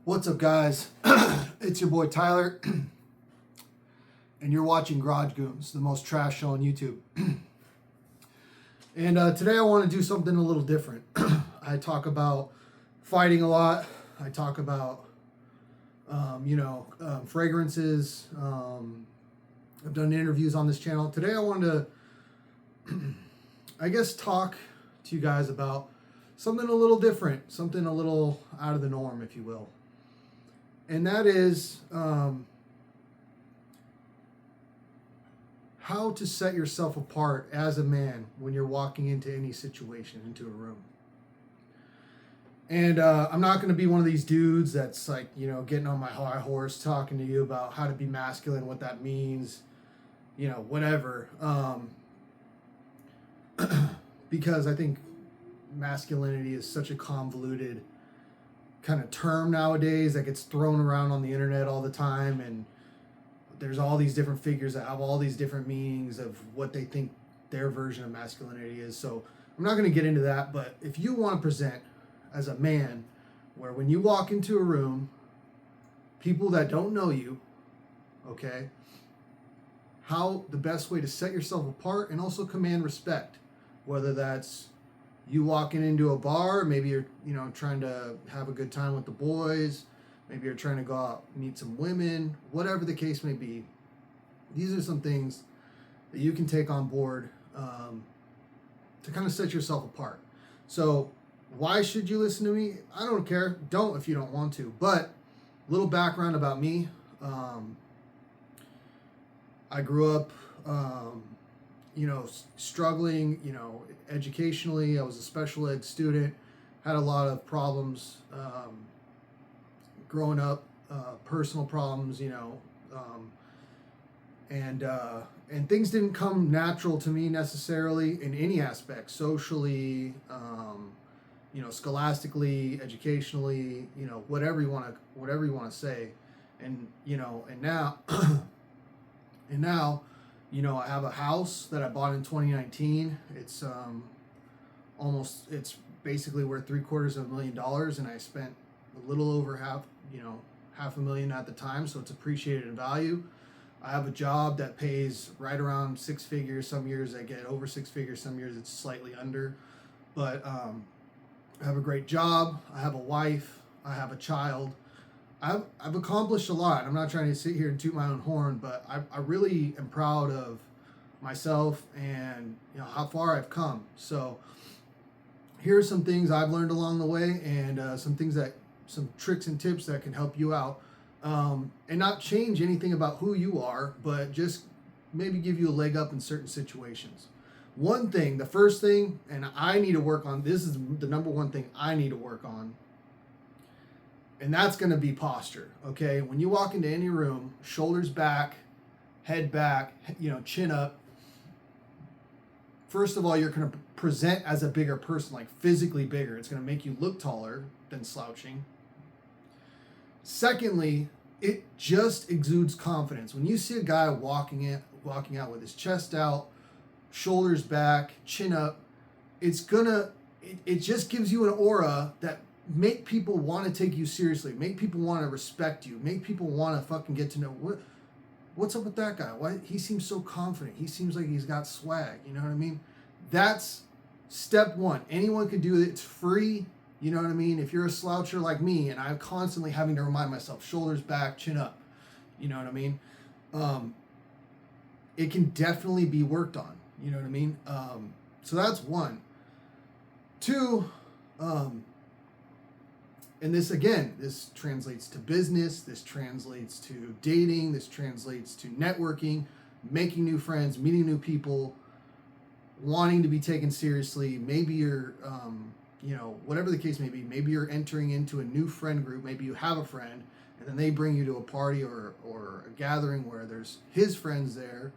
What's up, guys? It's your boy Tyler, and you're watching Garage Goons, the most trash show on YouTube. And today I want to do something a little different. I talk about fighting a lot. I talk about, fragrances. I've done interviews on this channel. Today I wanted to, talk to you guys about something a little different, something a little out of the norm, if you will. And that is how to set yourself apart as a man when you're walking into any situation, into a room. And I'm not going to be one of these dudes that's like, getting on my high horse talking to you about how to be masculine, what that means, whatever. Because I think masculinity is such a convoluted kind of term nowadays that gets thrown around on the internet all the time, and there's all these different figures that have all these different meanings of what they think their version of masculinity is. So I'm not going to get into that, but if you want to present as a man where when you walk into a room, people that don't know you, okay, how the best way to set yourself apart and also command respect, whether that's you walking into a bar, maybe you're, trying to have a good time with the boys, maybe you're trying to go out, meet some women, whatever the case may be. These are some things that you can take on board to kind of set yourself apart. So why should you listen to me? I don't care. Don't if you don't want to. But a little background about me. I grew up struggling, educationally. I was a special ed student, had a lot of problems growing up, personal problems, and things didn't come natural to me necessarily in any aspect, socially, scholastically, educationally, whatever you want to say, and now, I have a house that I bought in 2019. It's it's basically worth $750,000, and I spent a little over $500,000 at the time, so it's appreciated in value. I have a job that pays right around six figures. Some years I get over six figures, some years it's slightly under. But I have a great job. I have a wife. I have a child. I've accomplished a lot. I'm not trying to sit here and toot my own horn, but I really am proud of myself and how far I've come. So here are some things I've learned along the way, and some tricks and tips that can help you out, and not change anything about who you are, but just maybe give you a leg up in certain situations. The first thing, and I need to work on, this is the number one thing I need to work on, and that's going to be posture, okay? When you walk into any room, shoulders back, head back, chin up. First of all, you're going to present as a bigger person, like physically bigger. It's going to make you look taller than slouching. Secondly, it just exudes confidence. When you see a guy walking out with his chest out, shoulders back, chin up, it just gives you an aura that make people want to take you seriously, make people want to respect you, make people want to fucking get to know what's up with that guy. Why he seems so confident? He seems like he's got swag. You know what I mean? That's step one. Anyone can do it. It's free. You know what I mean? If you're a sloucher like me, and I'm constantly having to remind myself, shoulders back, chin up. You know what I mean? It can definitely be worked on. You know what I mean? So that's one. Two, and this translates to business, this translates to dating, this translates to networking, making new friends, meeting new people, wanting to be taken seriously. Maybe you're, whatever the case may be, maybe you're entering into a new friend group, maybe you have a friend, and then they bring you to a party or a gathering where there's his friends there,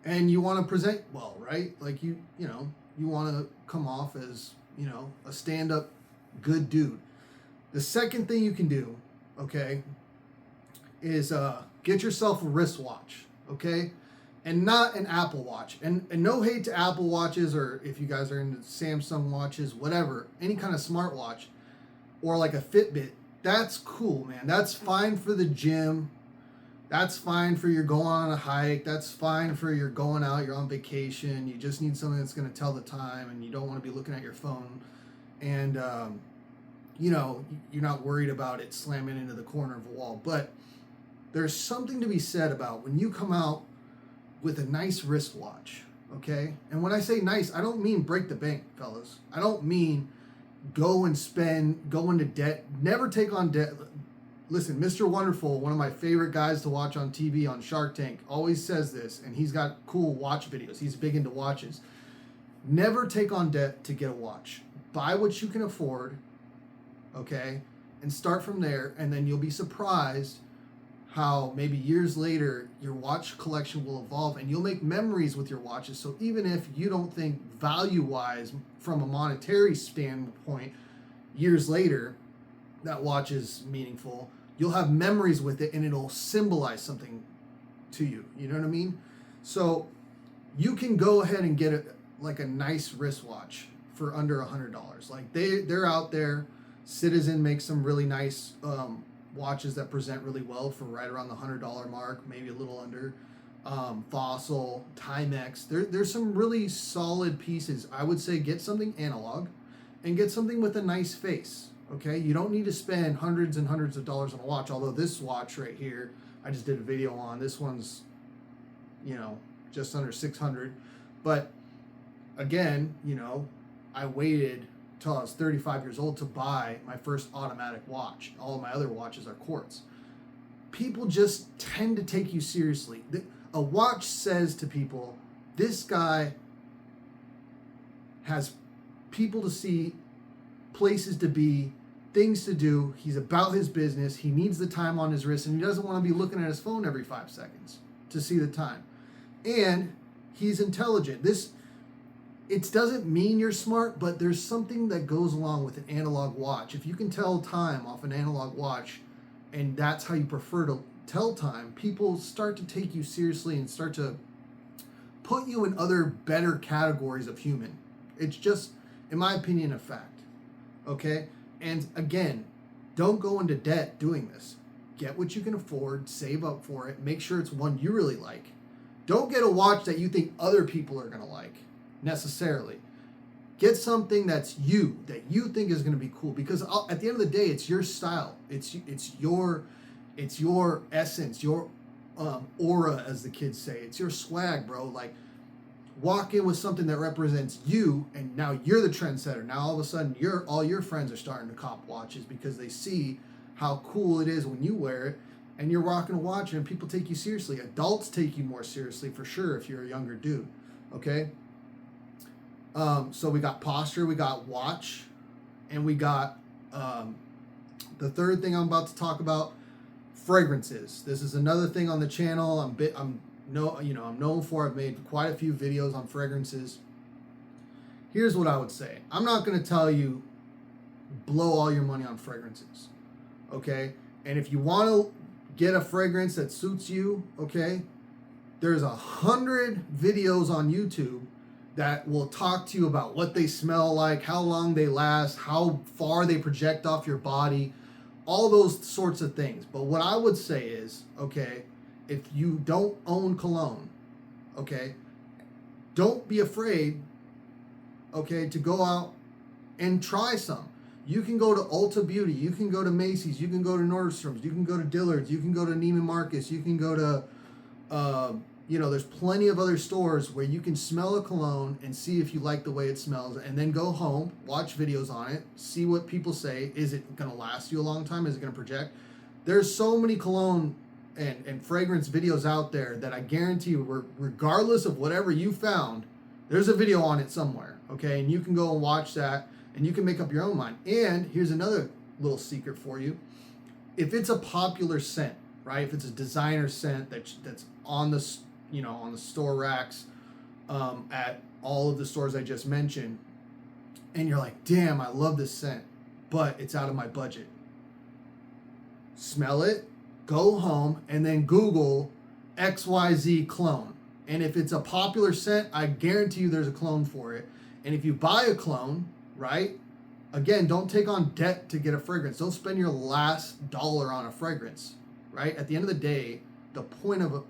and you want to present well, right? Like you want to come off as, a stand-up good dude. The second thing you can do, okay, is get yourself a wristwatch, okay? And not an Apple Watch. And no hate to Apple Watches, or if you guys are into Samsung watches, whatever, any kind of smartwatch. or like a Fitbit, that's cool, man. That's fine for the gym. That's fine for your going on a hike. That's fine for your going out, you're on vacation. You just need something that's going to tell the time, and you don't want to be looking at your phone. And, you know, you're not worried about it slamming into the corner of a wall. But there's something to be said about when you come out with a nice wristwatch, okay? And when I say nice, I don't mean break the bank, fellas. I don't mean go into debt. Never take on debt. Listen, Mr. Wonderful, one of my favorite guys to watch on TV on Shark Tank, always says this, and he's got cool watch videos. He's big into watches. Never take on debt to get a watch. Buy what you can afford, okay? And start from there, and then you'll be surprised how maybe years later your watch collection will evolve, and you'll make memories with your watches. So even if you don't think value-wise from a monetary standpoint, years later, that watch is meaningful, you'll have memories with it, and it'll symbolize something to you. You know what I mean? So you can go ahead and get a nice wristwatch for under $100. Like they're out there. Citizen makes some really nice watches that present really well for right around the $100 mark, maybe a little under. Fossil, Timex. There's some really solid pieces. I would say get something analog, and get something with a nice face. Okay, you don't need to spend hundreds and hundreds of dollars on a watch, although this watch right here, I just did a video on. This one's, you know, just under 600. But again, you know, I waited till I was 35 years old to buy my first automatic watch. All of my other watches are quartz. People just tend to take you seriously. A watch says to people, this guy has people to see, places to be, things to do. He's about his business. He needs the time on his wrist, and he doesn't want to be looking at his phone every 5 seconds to see the time. And he's intelligent. It doesn't mean you're smart, but there's something that goes along with an analog watch. If you can tell time off an analog watch, and that's how you prefer to tell time, people start to take you seriously and start to put you in other better categories of human. It's just, in my opinion, a fact. Okay? And again, don't go into debt doing this. Get what you can afford, save up for it, make sure it's one you really like. Don't get a watch that you think other people are going to like, necessarily. Get something that you think is going to be cool, because at the end of the day, it's your style. It's your essence, your aura, as the kids say. It's your swag, bro. Like, walk in with something that represents you, and now you're the trendsetter. Now all of a sudden, all your friends are starting to cop watches because they see how cool it is when you wear it, and you're rocking a watch, and people take you seriously. Adults take you more seriously for sure if you're a younger dude. Okay. So we got posture, we got watch, and we got the third thing I'm about to talk about, fragrances. This is another thing on the channel. I'm known for. I've made quite a few videos on fragrances. Here's what I would say. I'm not going to tell you blow all your money on fragrances, okay? And if you want to get a fragrance that suits you, okay, there's 100 videos on YouTube that will talk to you about what they smell like, how long they last, how far they project off your body, all those sorts of things. But what I would say is, okay, if you don't own cologne, okay, don't be afraid, okay, to go out and try some. You can go to Ulta Beauty, you can go to Macy's, you can go to Nordstrom's, you can go to Dillard's, you can go to Neiman Marcus, you can go to, there's plenty of other stores where you can smell a cologne and see if you like the way it smells, and then go home, watch videos on it, see what people say. Is it going to last you a long time? Is it going to project? There's so many cologne and fragrance videos out there that I guarantee you, regardless of whatever you found, there's a video on it somewhere, okay? And you can go and watch that, and you can make up your own mind. And here's another little secret for you. If it's a popular scent, right? If it's a designer scent that's on the store racks at all of the stores I just mentioned, and you're like, damn, I love this scent, but it's out of my budget. Smell it, go home, and then Google XYZ clone. And if it's a popular scent, I guarantee you there's a clone for it. And if you buy a clone, right, Again, don't take on debt to get a fragrance. Don't spend your last dollar on a fragrance, right? At the end of the day, the point of a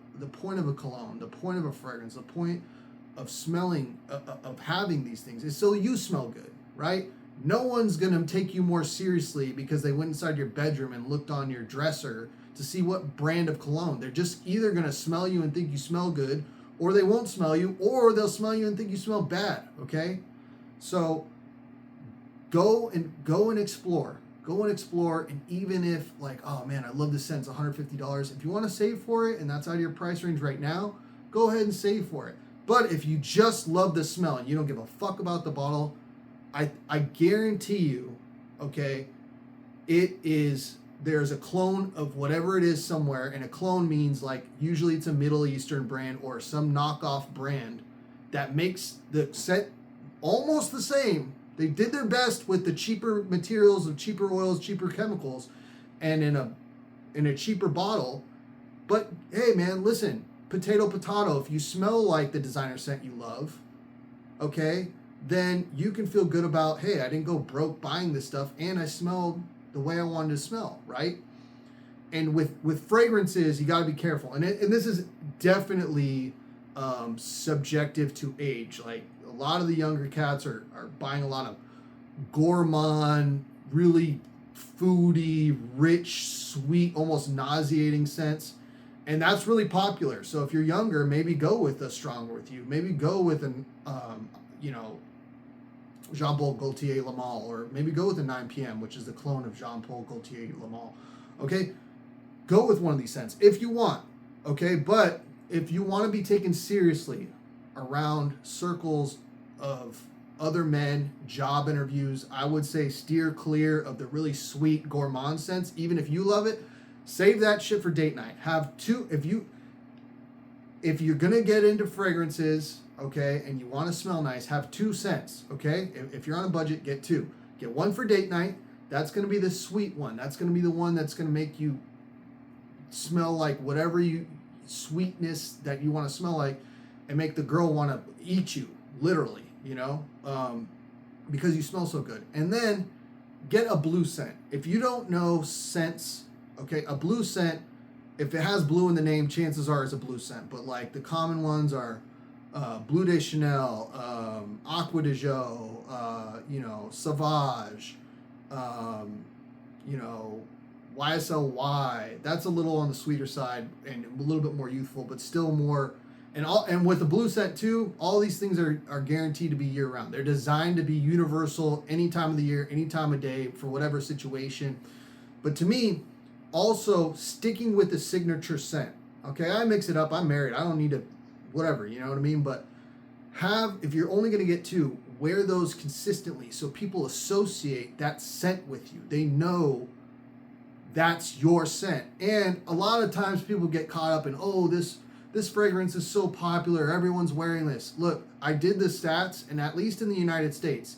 cologne, the point of a fragrance, the point of smelling, of having these things is so you smell good, right? No one's gonna take you more seriously because they went inside your bedroom and looked on your dresser to see what brand of cologne. They're just either gonna smell you and think you smell good, or they won't smell you, or they'll smell you and think you smell bad. Okay, so go and explore. Go and explore, and even if like, oh man, I love this scent, it's $150. If you want to save for it and that's out of your price range right now, go ahead and save for it. But if you just love the smell and you don't give a fuck about the bottle, I guarantee you, okay, there's a clone of whatever it is somewhere, and a clone means like usually it's a Middle Eastern brand or some knockoff brand that makes the scent almost the same. They did their best with the cheaper materials of cheaper oils, cheaper chemicals, and in a cheaper bottle. But hey, man, listen, potato. If you smell like the designer scent you love, okay, then you can feel good about, hey, I didn't go broke buying this stuff, and I smelled the way I wanted to smell, right? And with fragrances, you got to be careful, and this is definitely subjective to age. Like, a lot of the younger cats are buying a lot of gourmand, really foody, rich, sweet, almost nauseating scents. And that's really popular. So if you're younger, maybe go with a Stronger With You. Maybe go with an, Jean Paul Gaultier Le Male, or maybe go with a 9 p.m., which is the clone of Jean Paul Gaultier Le Male. Okay? Go with one of these scents if you want. Okay? But if you want to be taken seriously around circles of other men, job interviews, I would say steer clear of the really sweet gourmand scents. Even if you love it, save that shit for date night. Have two, if you're gonna get into fragrances, okay, and you want to smell nice, have 2 scents, okay? If you're on a budget, get 2. Get one for date night. That's gonna be the sweet one. That's gonna be the one that's gonna make you smell like whatever sweetness that you want to smell like, and make the girl want to eat you, literally, because you smell so good. And then get a blue scent. If you don't know scents, okay, a blue scent, if it has blue in the name, chances are it's a blue scent. But like the common ones are Bleu de Chanel, Aqua de Jo, Sauvage, YSLY. That's a little on the sweeter side and a little bit more youthful, but still more. And with the blue scent too, all these things are guaranteed to be year round. They're designed to be universal any time of the year, any time of day, for whatever situation. But to me, also sticking with the signature scent. Okay, I mix it up. I'm married. I don't need to, whatever, you know what I mean? But if you're only going to get 2, wear those consistently so people associate that scent with you. They know that's your scent. And a lot of times people get caught up in, oh, this fragrance is so popular, everyone's wearing this. Look, I did the stats, and at least in the United States,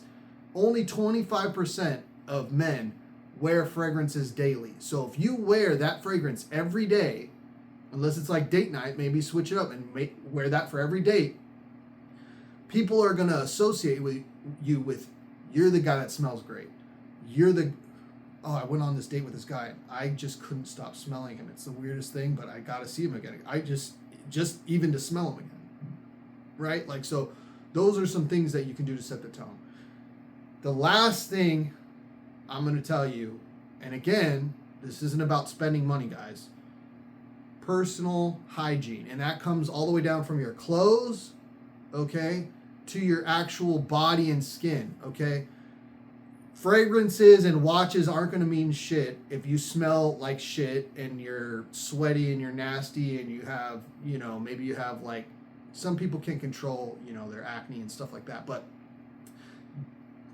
only 25% of men wear fragrances daily. So if you wear that fragrance every day, unless it's like date night, maybe switch it up and wear that for every date, people are going to associate with you're the guy that smells great. I went on this date with this guy. I just couldn't stop smelling him. It's the weirdest thing, but I got to see him again. I just even to smell him again, right? Like, so those are some things that you can do to set the tone. The last thing I'm going to tell you, and again, this isn't about spending money, guys, personal hygiene. And that comes all the way down from your clothes, okay, to your actual body and skin, okay? Fragrances and watches aren't going to mean shit if you smell like shit and you're sweaty and you're nasty and you have, maybe you have like, some people can control, their acne and stuff like that. But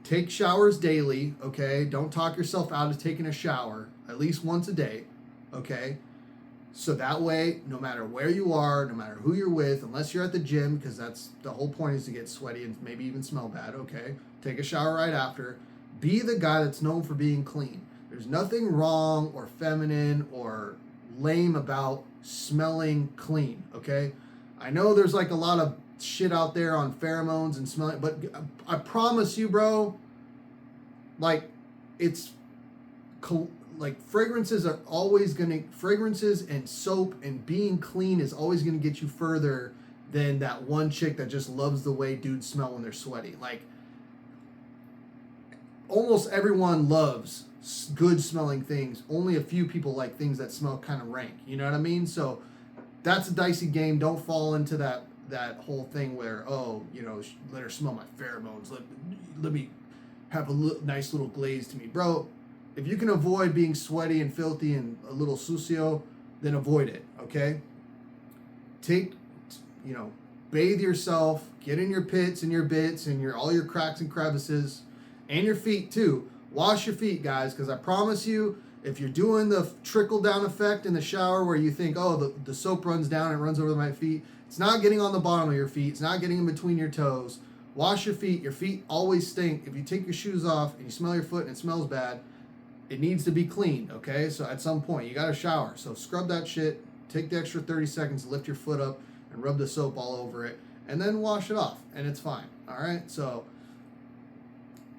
take showers daily, okay? Don't talk yourself out of taking a shower at least once a day, okay? So that way, no matter where you are, no matter who you're with, unless you're at the gym, because that's the whole point, is to get sweaty and maybe even smell bad, okay? Take a shower right after. Be the guy that's known for being clean. There's nothing wrong or feminine or lame about smelling clean, okay? I know there's like a lot of shit out there on pheromones and smelling, but I promise you, bro, like it's like fragrances are always gonna fragrances and soap and being clean is always gonna get you further than that one chick that just loves the way dudes smell when they're sweaty. Like almost everyone loves good smelling things. Only a few people like things that smell kind of rank. You know what I mean? So that's a dicey game. Don't fall into that whole thing where, oh, you know, let her smell my pheromones. Let me have a nice little glaze to me, bro. If you can avoid being sweaty and filthy and a little sucio, then avoid it. Okay. Bathe yourself. Get in your pits and your bits and all your cracks and crevices, and your feet too. Wash your feet, guys, because I promise you, if you're doing the trickle down effect in the shower where you think, oh, the soap runs down and runs over my feet, it's not getting on the bottom of your feet. It's not getting in between your toes. Wash your feet. Your feet always stink. If you take your shoes off and you smell your foot and it smells bad, it needs to be cleaned, okay? So at some point, you got to shower. So scrub that shit. Take the extra 30 seconds, lift your foot up, and rub the soap all over it. And then wash it off, and it's fine, all right? So,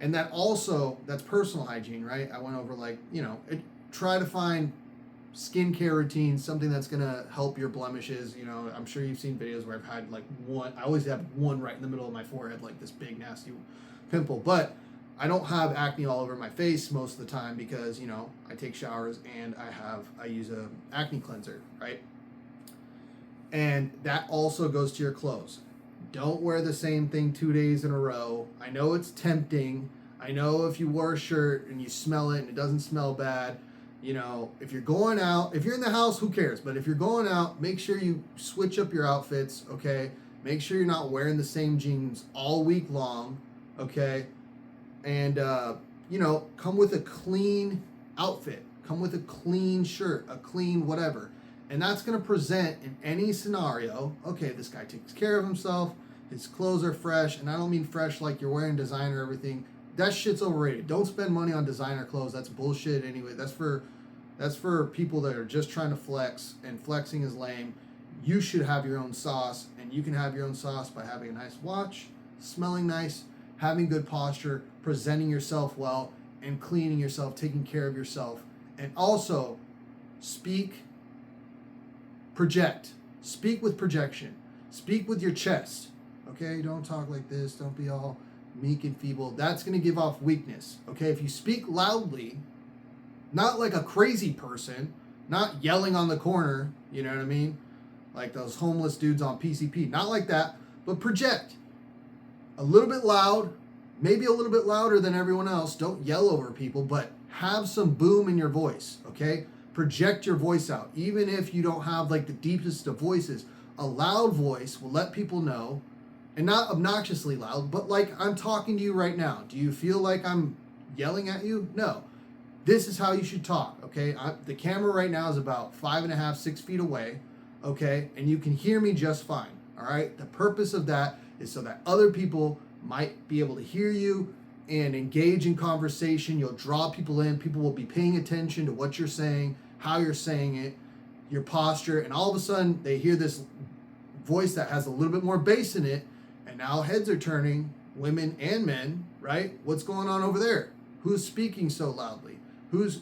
and that's personal hygiene, right? I went over, try to find skincare routines, something that's going to help your blemishes. You know, I'm sure you've seen videos where I've had I always have one right in the middle of my forehead, like this big nasty pimple. But I don't have acne all over my face most of the time because, you know, I take showers and I use a acne cleanser, right? And that also goes to your clothes. Don't wear the same thing 2 days in a row. I know it's tempting. I know if you wear a shirt and you smell it and it doesn't smell bad, you know, if you're going out, if you're in the house, who cares? But if you're going out, make sure you switch up your outfits, okay? Make sure you're not wearing the same jeans all week long, okay? And, come with a clean outfit. Come with a clean shirt, a clean whatever. And that's going to present in any scenario, okay, this guy takes care of himself, his clothes are fresh, and I don't mean fresh like you're wearing designer everything. That shit's overrated. Don't spend money on designer clothes. That's bullshit anyway. That's for people that are just trying to flex, and flexing is lame. You should have your own sauce, and you can have your own sauce by having a nice watch, smelling nice, having good posture, presenting yourself well, and cleaning yourself, taking care of yourself. And also, project. Speak with projection. Speak with your chest. Okay? Don't talk like this. Don't be all meek and feeble. That's going to give off weakness. Okay? If you speak loudly, not like a crazy person, not yelling on the corner, you know what I mean? Like those homeless dudes on PCP. Not like that, but project. A little bit loud, maybe a little bit louder than everyone else. Don't yell over people, but have some boom in your voice, okay? Project your voice out. Even if you don't have like the deepest of voices, a loud voice will let people know, and not obnoxiously loud, but like I'm talking to you right now. Do you feel like I'm yelling at you? No. This is how you should talk, okay? The camera right now is about 5.5, 6 feet away, okay? And you can hear me just fine, all right? The purpose of that is so that other people might be able to hear you and engage in conversation. You'll draw people in. People will be paying attention to what you're saying, how you're saying it, your posture, and all of a sudden they hear this voice that has a little bit more bass in it, and now heads are turning, women and men, right? What's going on over there? Who's speaking so loudly? Who's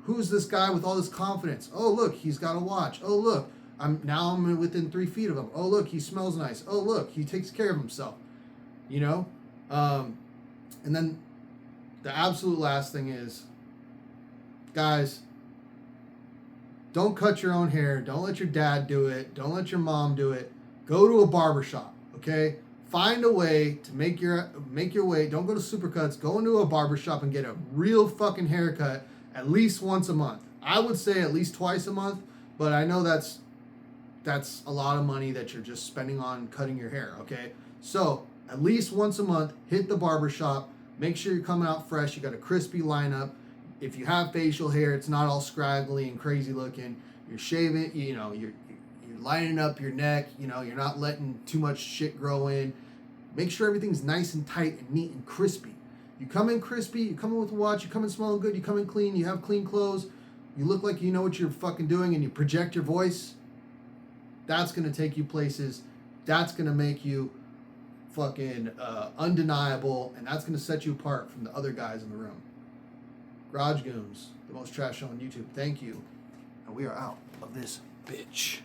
this guy with all this confidence? Oh, look, he's got a watch. Oh, look, I'm within 3 feet of him. Oh, look, he smells nice. Oh, look, he takes care of himself. You know? And then the absolute last thing is, guys, don't cut your own hair. Don't let your dad do it. Don't let your mom do it. Go to a barbershop, okay? Find a way to make your way. Don't go to Supercuts. Go into a barbershop and get a real fucking haircut at least once a month. I would say at least twice a month, but I know that's a lot of money that you're just spending on cutting your hair, okay? So at least once a month, hit the barbershop. Make sure you're coming out fresh. You got a crispy lineup. If you have facial hair, it's not all scraggly and crazy looking. You're shaving, you're lining up your neck. You're not letting too much shit grow in. Make sure everything's nice and tight and neat and crispy. You come in crispy, you come in with a watch, you come in smelling good, you come in clean, you have clean clothes, you look like you know what you're fucking doing, and you project your voice. That's going to take you places. That's going to make you fucking undeniable, and that's going to set you apart from the other guys in the room. Garage Goons, the most trash show on YouTube. Thank you. And we are out of this bitch.